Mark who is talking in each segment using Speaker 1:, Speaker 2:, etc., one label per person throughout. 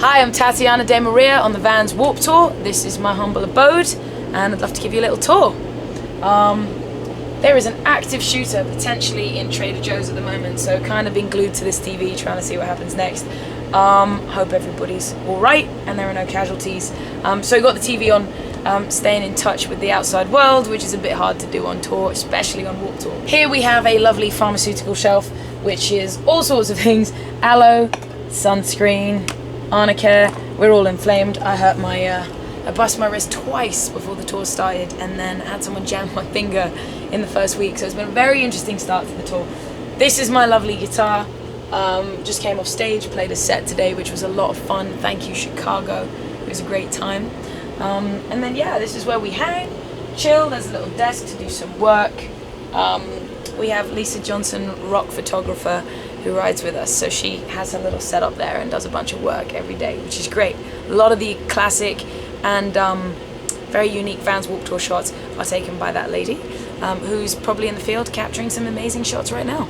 Speaker 1: Hi, I'm Tatiana DeMaria on the Vans Warped Tour. This is my humble abode, and I'd love to give you a little tour. There is an active shooter potentially in Trader Joe's at the moment, so kind of been glued to this TV trying to see what happens next. Hope everybody's alright and there are no casualties. So got the TV on, staying in touch with the outside world, which is a bit hard to do on tour, especially on Warped Tour. Here we have a lovely pharmaceutical shelf, which is all sorts of things: aloe, sunscreen, Arnica. We're all inflamed. I hurt my I bust my wrist twice before the tour started, and then had someone jam my finger in the first week, so it's been a very interesting start to the tour. This is my lovely guitar. Just came off stage, played a set today, which was a lot of fun. Thank you, Chicago. It was a great time. And then yeah, this is where we hang, chill. There's a little desk to do some work. We have Lisa Johnson, rock photographer, who rides with us, so she has her little setup there and does a bunch of work every day, which is great. A lot of the classic and very unique Vans Warped Tour shots are taken by that lady, who's probably in the field capturing some amazing shots right now.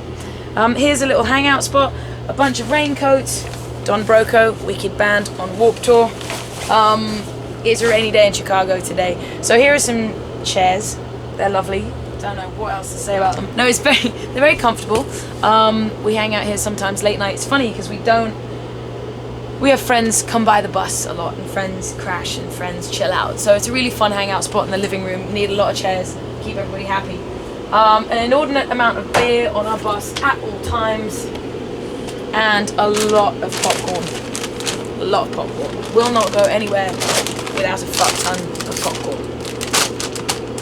Speaker 1: Here's a little hangout spot, a bunch of raincoats. Don Broco, wicked band on Warped Tour. It's a rainy day in Chicago today, so here are some chairs. They're lovely. Don't know what else to say about them. No, they're very comfortable. We hang out here sometimes late night. It's funny because we have friends come by the bus a lot, and friends crash and friends chill out. So it's a really fun hangout spot in the living room. We need a lot of chairs, keep everybody happy. An inordinate amount of beer on our bus at all times, and a lot of popcorn. A lot of popcorn. Will not go anywhere without a fuck ton of popcorn.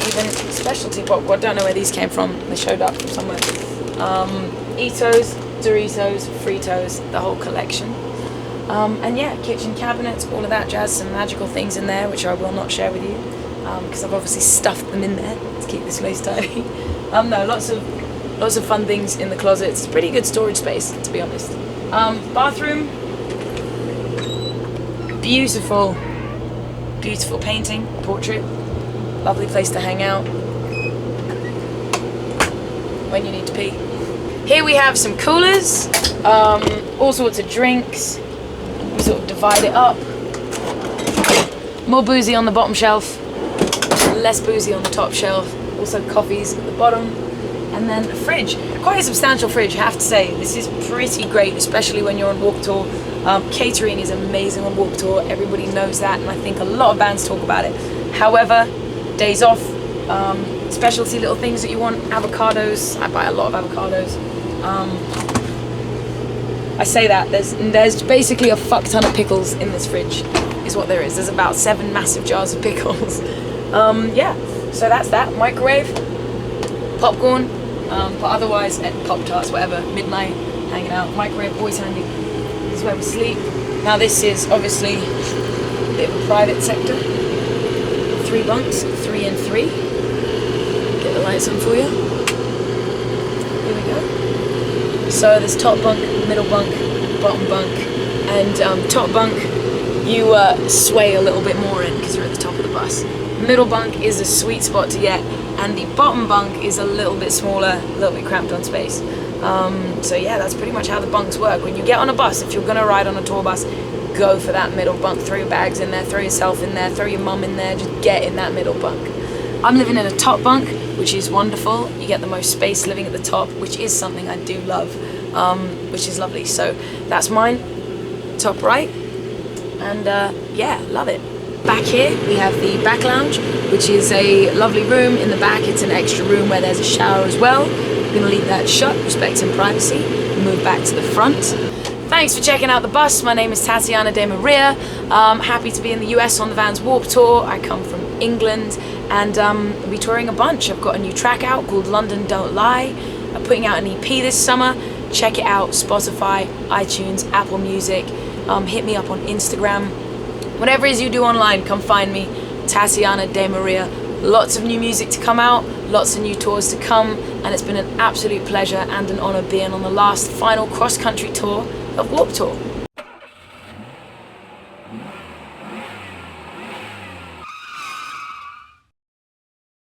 Speaker 1: Even specialty popcorn. Don't know where these came from. They showed up from somewhere. Etos, Doritos, Fritos, the whole collection. And yeah, kitchen cabinets, all of that jazz. Some magical things in there, which I will not share with you, because I've obviously stuffed them in there to keep this place tidy. No, lots of fun things in the closet. It's a pretty good storage space, to be honest. Bathroom, beautiful, beautiful painting, portrait. Lovely place to hang out when you need to pee. Here we have some coolers, all sorts of drinks. We sort of divide it up. More boozy on the bottom shelf, less boozy on the top shelf. Also coffees at the bottom, and then a fridge. Quite a substantial fridge, I have to say. This is pretty great, especially when you're on Warped Tour. Catering is amazing on Warped Tour. Everybody knows that, and I think a lot of bands talk about it. However, days off, specialty little things that you want. Avocados. I buy a lot of avocados. I say that there's basically a fuck ton of pickles in this fridge, is what there is. There's about 7 massive jars of pickles. Yeah, so that's that. Microwave, popcorn, but otherwise Pop-Tarts, whatever. Midnight, hanging out. Microwave, always handy. This is where we sleep. Now this is obviously a bit of a private sector. 3 bunks, 3 and 3. Get the lights on for you. Here we go. So there's top bunk, middle bunk, bottom bunk, and top bunk you sway a little bit more in because you're at the top of the bus. Middle bunk is a sweet spot to get, and the bottom bunk is a little bit smaller, a little bit cramped on space. So yeah, that's pretty much how the bunks work. When you get on a bus, if you're gonna ride on a tour bus, go for that middle bunk. Throw your bags in there, throw yourself in there, throw your mum in there, just get in that middle bunk. I'm living in a top bunk, which is wonderful. You get the most space living at the top, which is something I do love, which is lovely. So that's mine, top right, and yeah, love it. Back here we have the back lounge, which is a lovely room in the back. It's an extra room where there's a shower as well. I'm gonna leave that shut, respecting privacy, and move back to the front. Thanks for checking out the bus. My name is Tatiana DeMaria. Happy to be in the US on the Vans Warped Tour. I come from England, and I'll be touring a bunch. I've got a new track out called London Don't Lie. I'm putting out an EP this summer. Check it out, Spotify, iTunes, Apple Music. Hit me up on Instagram. Whatever it is you do online, come find me, Tatiana DeMaria. Lots of new music to come out, lots of new tours to come, and it's been an absolute pleasure and an honor being on the last final cross-country tour of Warped Tour.